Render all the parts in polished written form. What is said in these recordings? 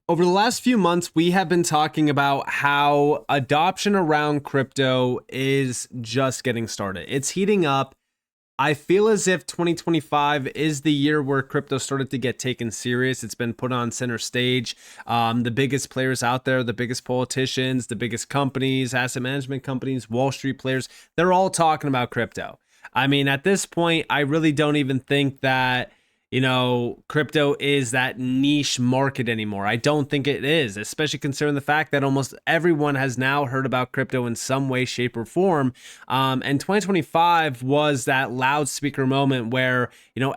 Over the last few months, we have been talking about how adoption around crypto is just getting started. It's heating up. I feel as if 2025 is the year where crypto started to get taken serious. It's been put on center stage. The biggest players out there, the biggest politicians, the biggest companies, asset management companies, Wall Street players, they're all talking about crypto. I mean, at this point, I really don't even think that crypto is that niche market anymore. I don't think it is, especially considering the fact that almost everyone has now heard about crypto in some way, shape, or form. And 2025 was that loudspeaker moment where,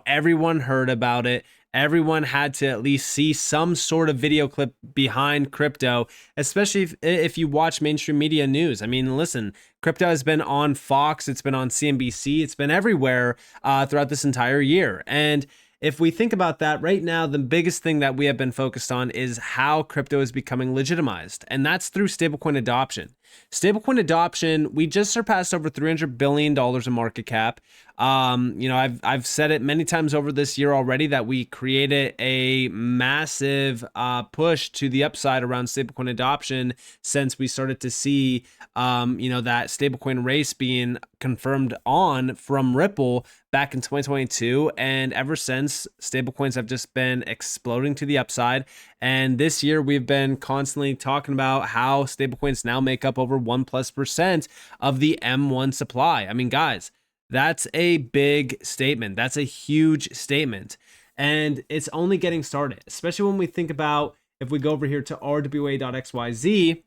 everyone heard about it. Everyone had to at least see some sort of video clip behind crypto, especially if you watch mainstream media news. I mean, listen, crypto has been on Fox, it's been on CNBC, it's been everywhere throughout this entire year. And if we think about that right now, the biggest thing that we have been focused on is how crypto is becoming legitimized, and that's through stablecoin adoption. Stablecoin adoption, we just surpassed over $300 billion in market cap. I've said it many times over this year already that we created a massive push to the upside around stablecoin adoption since we started to see, that stablecoin race being confirmed on from Ripple back in 2022. And ever since, stablecoins have just been exploding to the upside. And this year, we've been constantly talking about how stablecoins now make up over 1+% of the M1 supply. I mean, guys, that's a big statement. That's a huge statement. And it's only getting started, especially when we think about, if we go over here to rwa.xyz,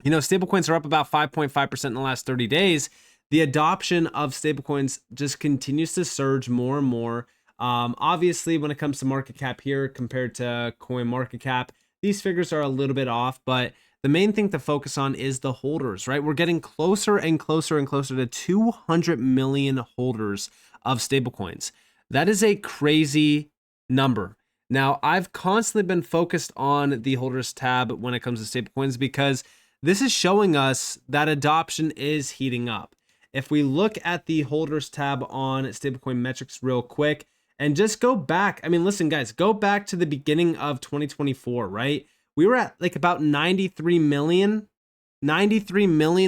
stablecoins are up about 5.5% in the last 30 days. The adoption of stablecoins just continues to surge more and more. Obviously, when it comes to market cap here compared to coin market cap, these figures are a little bit off, but the main thing to focus on is the holders, right? We're getting closer and closer and closer to 200 million holders of stablecoins. That is a crazy number. Now, I've constantly been focused on the holders tab when it comes to stablecoins because this is showing us that adoption is heating up. If we look at the holders tab on stablecoin metrics real quick and just go back, I mean, listen, guys, go back to the beginning of 2024, right? We were at like about 93 million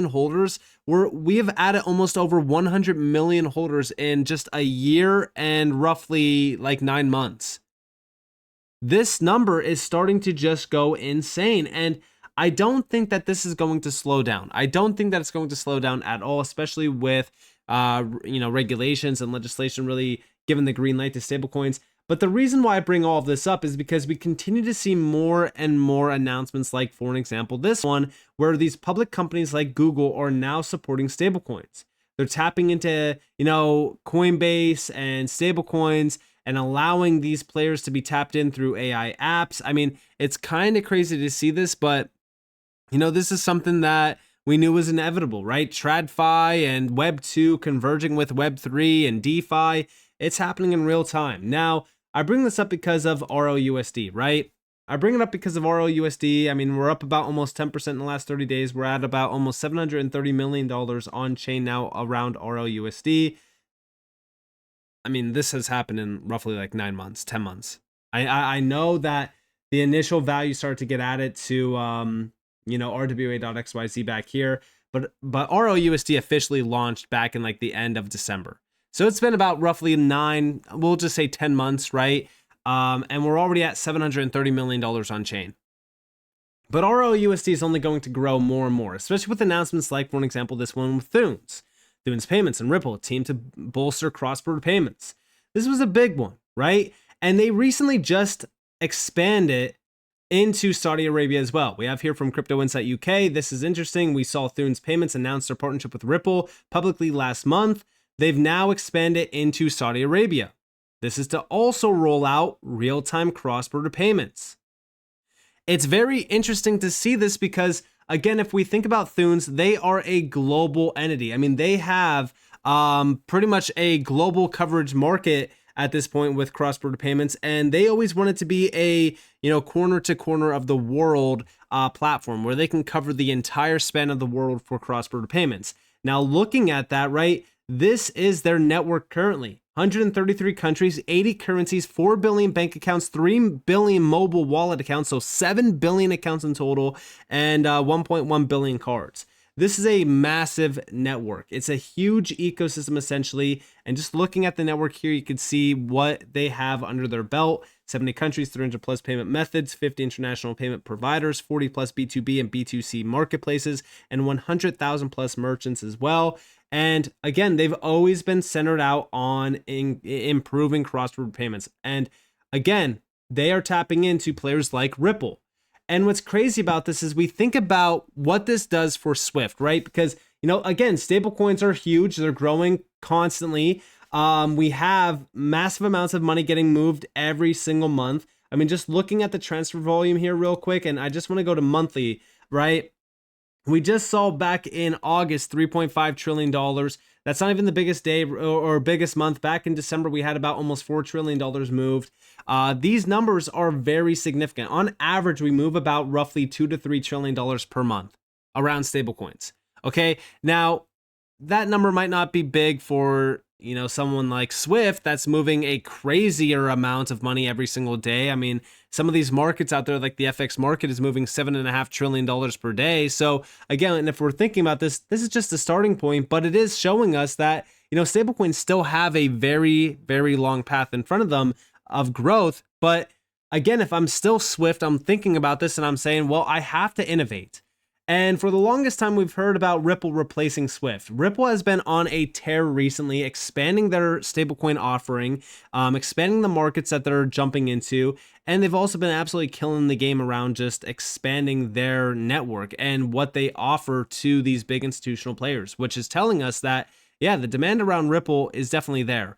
holders. We have added almost over 100 million holders in just a year and roughly like 9 months. This number is starting to just go insane. And I don't think that this is going to slow down. I don't think that it's going to slow down at all, especially with regulations and legislation really giving the green light to stablecoins. But the reason why I bring all of this up is because we continue to see more and more announcements, like, for an example, this one, where these public companies like Google are now supporting stablecoins. They're tapping into, Coinbase and stablecoins and allowing these players to be tapped in through AI apps. I mean, it's kind of crazy to see this, but, this is something that we knew was inevitable, right? TradFi and Web2 converging with Web3 and DeFi. It's happening in real time. Now, I bring this up because of RLUSD, right? I bring it up because of RLUSD. I mean, we're up about almost 10% in the last 30 days. We're at about almost $730 million on chain now around RLUSD. I mean, this has happened in roughly like 9 months, 10 months. I know that the initial value started to get added to, RWA.xyz back here, but RLUSD officially launched back in like the end of December. So it's been about roughly 9, we'll just say 10 months, right? And we're already at $730 million on chain. But RLUSD is only going to grow more and more, especially with announcements like, for example, this one with Thunes Payments and Ripple, a team to bolster cross-border payments. This was a big one, right? And they recently just expanded into Saudi Arabia as well. We have here from Crypto Insight UK. This is interesting. We saw Thunes Payments announce their partnership with Ripple publicly last month. They've now expanded into Saudi Arabia. This is to also roll out real-time cross-border payments. It's very interesting to see this because, again, if we think about Thunes, they are a global entity. I mean, they have pretty much a global coverage market at this point with cross-border payments, and they always wanted to be a corner to corner of the world platform where they can cover the entire span of the world for cross-border payments. Now, looking at that, right, this is their network currently. 133 countries, 80 currencies, 4 billion bank accounts, 3 billion mobile wallet accounts, so 7 billion accounts in total, and 1.1 billion cards. This is a massive network. It's a huge ecosystem essentially. And just looking at the network here, you can see what they have under their belt. 70 countries, 300 plus payment methods, 50 international payment providers, 40 plus B2B and B2C marketplaces, and 100,000 plus merchants as well. And again, they've always been centered out on improving cross-border payments. And again, they are tapping into players like Ripple. And what's crazy about this is we think about what this does for Swift, right? Because, again, stablecoins are huge. They're growing constantly. We have massive amounts of money getting moved every single month. I mean, just looking at the transfer volume here real quick, and I just want to go to monthly, right? We just saw back in August, $3.5 trillion. That's not even the biggest day or biggest month. Back in December, we had about almost $4 trillion moved. These numbers are very significant. On average, we move about roughly $2 to $3 trillion per month around stablecoins. Okay, now that number might not be big for someone like Swift that's moving a crazier amount of money every single day. I mean, some of these markets out there, like the FX market, is moving $7.5 trillion per day. So again, if we're thinking about this is just a starting point, but it is showing us that stablecoins still have a very, very long path in front of them of growth. But again, if I'm still Swift, I'm thinking about this and I'm saying, well, I have to innovate. And for the longest time, we've heard about Ripple replacing Swift. Ripple has been on a tear recently, expanding their stablecoin offering, expanding the markets that they're jumping into. And they've also been absolutely killing the game around just expanding their network and what they offer to these big institutional players, which is telling us that, yeah, the demand around Ripple is definitely there.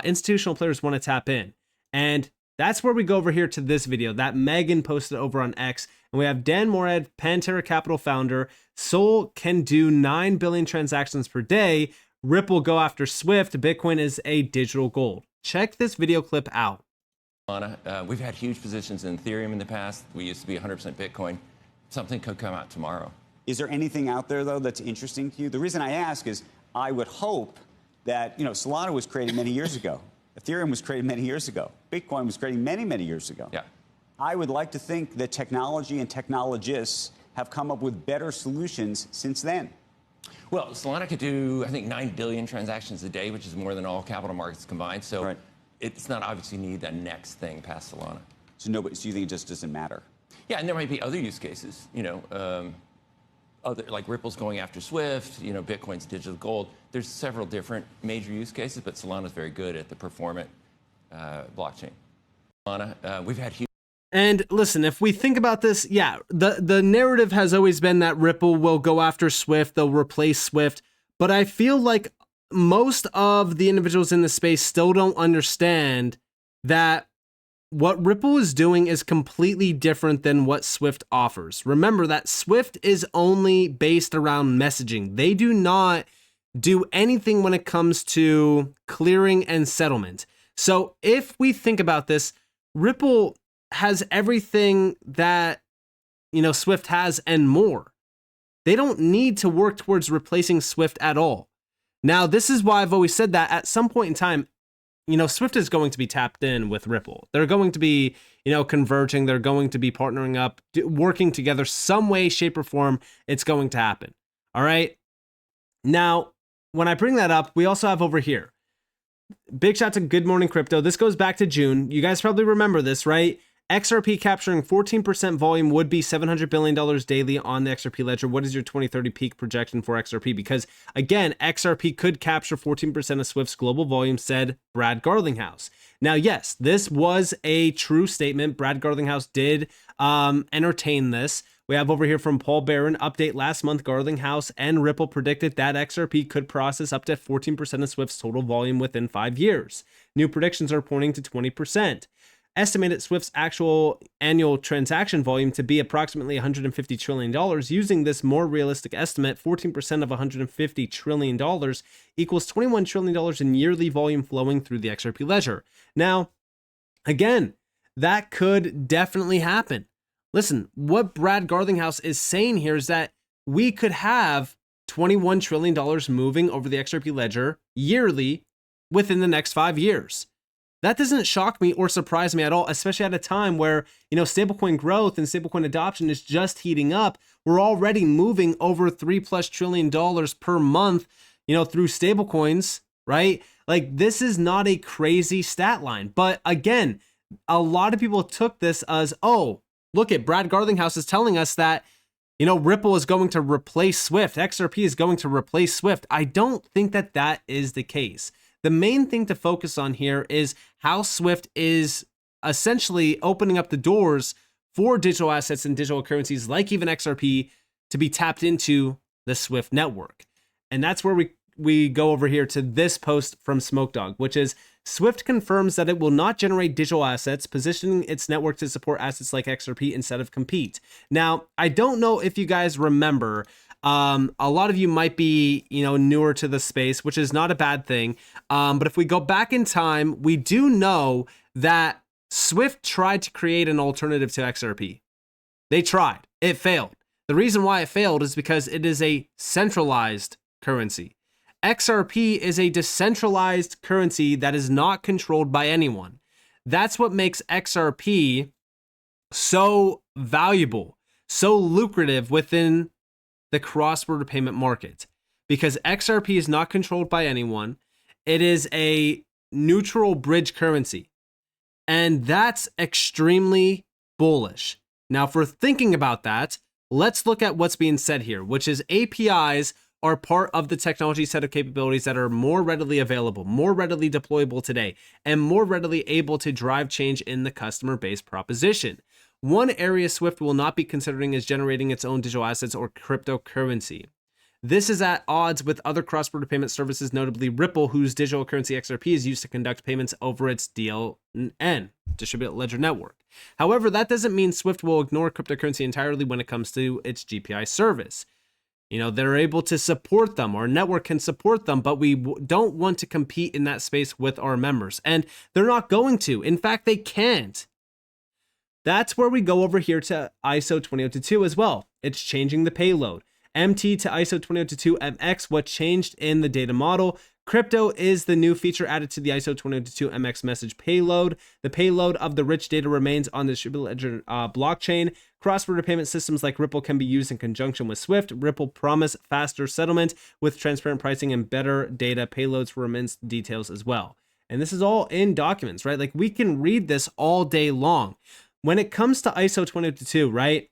Institutional players want to tap in. And that's where we go over here to this video that Megan posted over on X. And we have Dan Morad, Pantera Capital founder. Sol can do 9 billion transactions per day. Ripple go after Swift. Bitcoin is a digital gold. Check this video clip out. We've had huge positions in Ethereum in the past. We used to be 100% Bitcoin. Something could come out tomorrow. Is there anything out there, though, that's interesting to you? The reason I ask is I would hope that, Solana was created many years ago. Ethereum was created many years ago. Bitcoin was created many, many years ago. Yeah. I would like to think that technology and technologists have come up with better solutions since then. Well, Solana could do, I think, 9 billion transactions a day, which is more than all capital markets combined. So right. It's not obviously need the next thing past Solana. So you think it just doesn't matter? Yeah, and there might be other use cases, like Ripple's going after Swift, Bitcoin's digital gold. There's several different major use cases, but Solana's very good at the performant blockchain. Solana, we've had huge. And listen, if we think about this, yeah, the narrative has always been that Ripple will go after Swift, they'll replace Swift. But I feel like most of the individuals in the space still don't understand that what Ripple is doing is completely different than what Swift offers. Remember that Swift is only based around messaging. They do not do anything when it comes to clearing and settlement. So if we think about this, Ripple has everything that, Swift has and more. They don't need to work towards replacing Swift at all. Now, this is why I've always said that at some point in time, Swift is going to be tapped in with Ripple. They're going to be, converging. They're going to be partnering up, working together some way, shape, or form. It's going to happen. All right. Now, when I bring that up, we also have over here, big shout to Good Morning Crypto. This goes back to June. You guys probably remember this, right? XRP capturing 14% volume would be $700 billion daily on the XRP ledger. What is your 2030 peak projection for XRP? Because again, XRP could capture 14% of Swift's global volume, said Brad Garlinghouse. Now, yes, this was a true statement. Brad Garlinghouse did entertain this. We have over here from Paul Barron, update last month, Garlinghouse and Ripple predicted that XRP could process up to 14% of Swift's total volume within 5 years. New predictions are pointing to 20%. Estimated Swift's actual annual transaction volume to be approximately $150 trillion. Using this more realistic estimate, 14% of $150 trillion equals $21 trillion in yearly volume flowing through the XRP ledger. Now, again, that could definitely happen. Listen, what Brad Garlinghouse is saying here is that we could have $21 trillion moving over the XRP ledger yearly within the next 5 years. That doesn't shock me or surprise me at all, especially at a time where, stablecoin growth and stablecoin adoption is just heating up. We're already moving over $3+ trillion per month, through stablecoins, right? Like, this is not a crazy stat line. But again, a lot of people took this as, oh, look at Brad Garlinghouse is telling us that, Ripple is going to replace Swift. XRP is going to replace Swift. I don't think that that is the case. The main thing to focus on here is how Swift is essentially opening up the doors for digital assets and digital currencies like even XRP to be tapped into the Swift network. And that's where we go over here to this post from Smokedog, which is Swift confirms that it will not generate digital assets, positioning its network to support assets like XRP instead of compete. Now, I don't know if you guys remember, a lot of you might be, newer to the space, which is not a bad thing. But if we go back in time, we do know that Swift tried to create an alternative to XRP. They tried. It failed. The reason why it failed is because it is a centralized currency. XRP is a decentralized currency that is not controlled by anyone. That's what makes XRP so valuable, so lucrative within the cross-border payment market, because XRP is not controlled by anyone. It is a neutral bridge currency, and that's extremely bullish. Now, if we're thinking about that, let's look at what's being said here, which is APIs are part of the technology set of capabilities that are more readily available, more readily deployable today, and more readily able to drive change in the customer base proposition. One area Swift will not be considering is generating its own digital assets or cryptocurrency. This is at odds with other cross-border payment services, notably Ripple, whose digital currency XRP is used to conduct payments over its DLN, Distributed Ledger Network. However, that doesn't mean Swift will ignore cryptocurrency entirely when it comes to its GPI service. They're able to support them. Our network can support them, but we don't want to compete in that space with our members. And they're not going to. In fact, they can't. That's where we go over here to ISO 20022 as well. It's changing the payload. MT to ISO 20022 MX, what changed in the data model. Crypto is the new feature added to the ISO 20022 MX message payload. The payload of the rich data remains on the Distributed Ledger blockchain. Cross-border payment systems like Ripple can be used in conjunction with Swift. Ripple promise faster settlement with transparent pricing and better data payloads for remittance details as well. And this is all in documents, right? Like, we can read this all day long. When it comes to ISO 20022, right?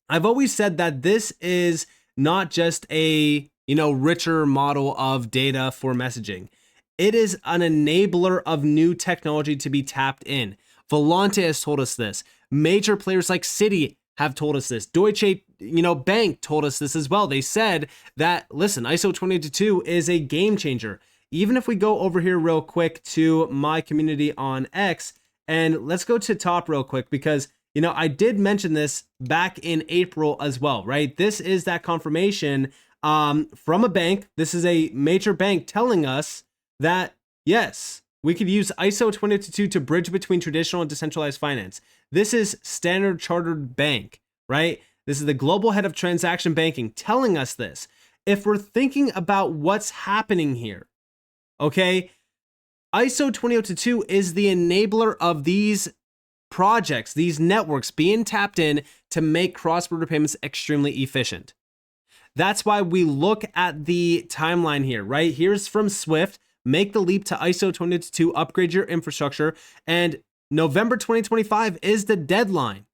I've always said that this is not just a richer model of data for messaging. It is an enabler of new technology to be tapped in. Volante has told us this. Major players like Citi have told us this. Deutsche, Bank told us this as well. They said that, listen, ISO 20022 is a game changer. Even if we go over here real quick to my community on X, and let's go to top real quick, because I did mention this back in April as well, right? This is that confirmation from a bank. This is a major bank telling us that, yes, we could use ISO 20022 to bridge between traditional and decentralized finance. This is Standard Chartered Bank, right? This is the global head of transaction banking telling us this. If we're thinking about what's happening here, okay, ISO 20022 is the enabler of these projects, these networks being tapped in to make cross-border payments extremely efficient. That's why we look at the timeline here, right? Here's from Swift, make the leap to ISO 20022, upgrade your infrastructure, and November 2025 is the deadline.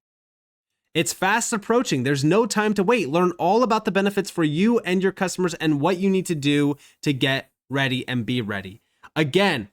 It's fast approaching. There's no time to wait. Learn all about the benefits for you and your customers and what you need to do to get ready and be ready. Again,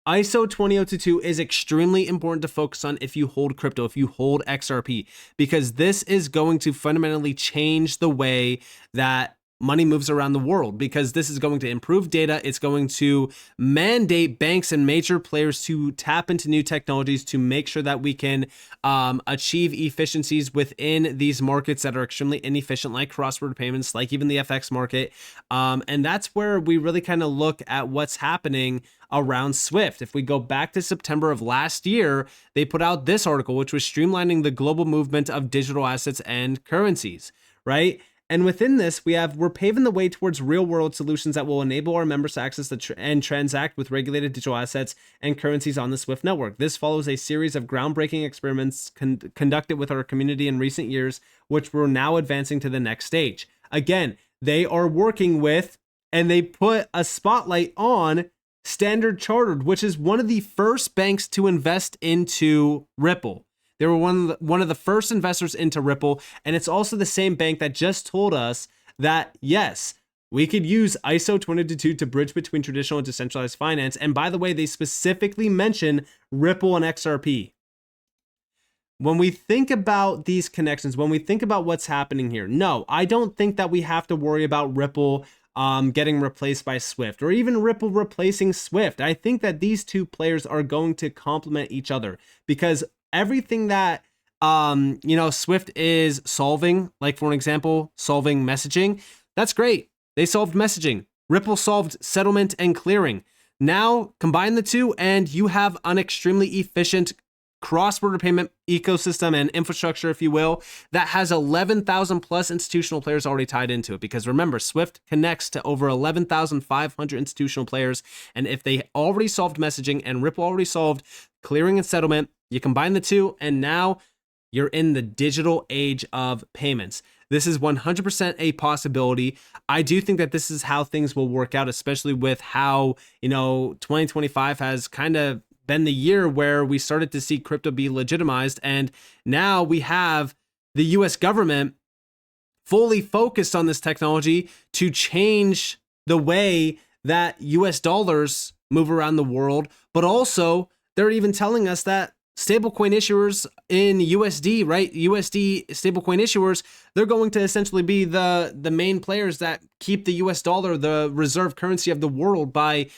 ISO 20022 is extremely important to focus on if you hold crypto, if you hold XRP, because this is going to fundamentally change the way that money moves around the world, because this is going to improve data. It's going to mandate banks and major players to tap into new technologies to make sure that we can achieve efficiencies within these markets that are extremely inefficient, like cross-border payments, like even the FX market. And that's where we really kind of look at what's happening around Swift. If we go back to September of last year, they put out this article, which was streamlining the global movement of digital assets and currencies, right? And within this, we're paving the way towards real world solutions that will enable our members to access and transact with regulated digital assets and currencies on the SWIFT network. This follows a series of groundbreaking experiments conducted with our community in recent years, which we're now advancing to the next stage. Again, they are working with, and they put a spotlight on Standard Chartered, which is one of the first banks to invest into Ripple. They were one of the first investors into Ripple, and it's also the same bank that just told us that, yes, we could use ISO 20022 to bridge between traditional and decentralized finance. And by the way, they specifically mention Ripple and XRP. When we think about these connections, when we think about what's happening here, no, I don't think that we have to worry about Ripple getting replaced by Swift, or even Ripple replacing Swift. I think that these two players are going to complement each other, because everything that Swift is solving, like for an example, solving messaging, that's great. They solved messaging. Ripple solved settlement and clearing. Now combine the two and you have an extremely efficient cross-border payment ecosystem and infrastructure, if you will, that has 11,000 plus institutional players already tied into it. Because remember, Swift connects to over 11,500 institutional players. And if they already solved messaging and Ripple already solved clearing and settlement, you combine the two and now you're in the digital age of payments. This is 100% a possibility. I do think that this is how things will work out, especially with how, 2025 has kind of been the year where we started to see crypto be legitimized. And now we have the US government fully focused on this technology to change the way that US dollars move around the world. But also, they're even telling us that stablecoin issuers in USD, right? USD stablecoin issuers, they're going to essentially be the main players that keep the US dollar, the reserve currency of the world, by,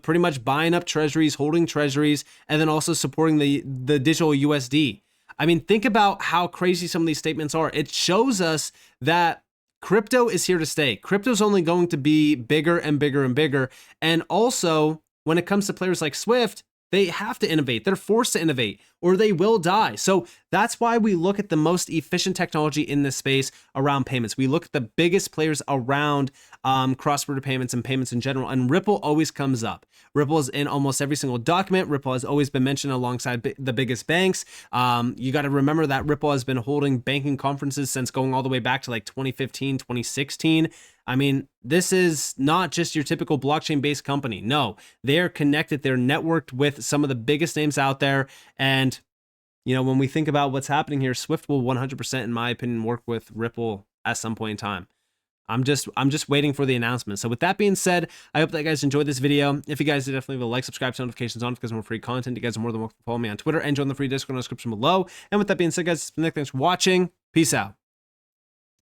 pretty much buying up treasuries, holding treasuries, and then also supporting the digital USD. I mean, think about how crazy some of these statements are. It shows us that crypto is here to stay. Crypto's only going to be bigger and bigger and bigger. And also, when it comes to players like Swift, they have to innovate. They're forced to innovate or they will die. So that's why we look at the most efficient technology in this space around payments. We look at the biggest players around cross-border payments and payments in general, and Ripple always comes up. Ripple is in almost every single document. Ripple has always been mentioned alongside the biggest banks. You got to remember that Ripple has been holding banking conferences since going all the way back to like 2015, 2016. I mean, this is not just your typical blockchain-based company. No, they're connected. They're networked with some of the biggest names out there. And, when we think about what's happening here, Swift will 100%, in my opinion, work with Ripple at some point in time. I'm just waiting for the announcement. So with that being said, I hope that you guys enjoyed this video. If you guys did, definitely leave a like, subscribe, turn notifications on because more free content. You guys are more than welcome to follow me on Twitter and join the free Discord in the description below. And with that being said, guys, thanks for watching. Peace out.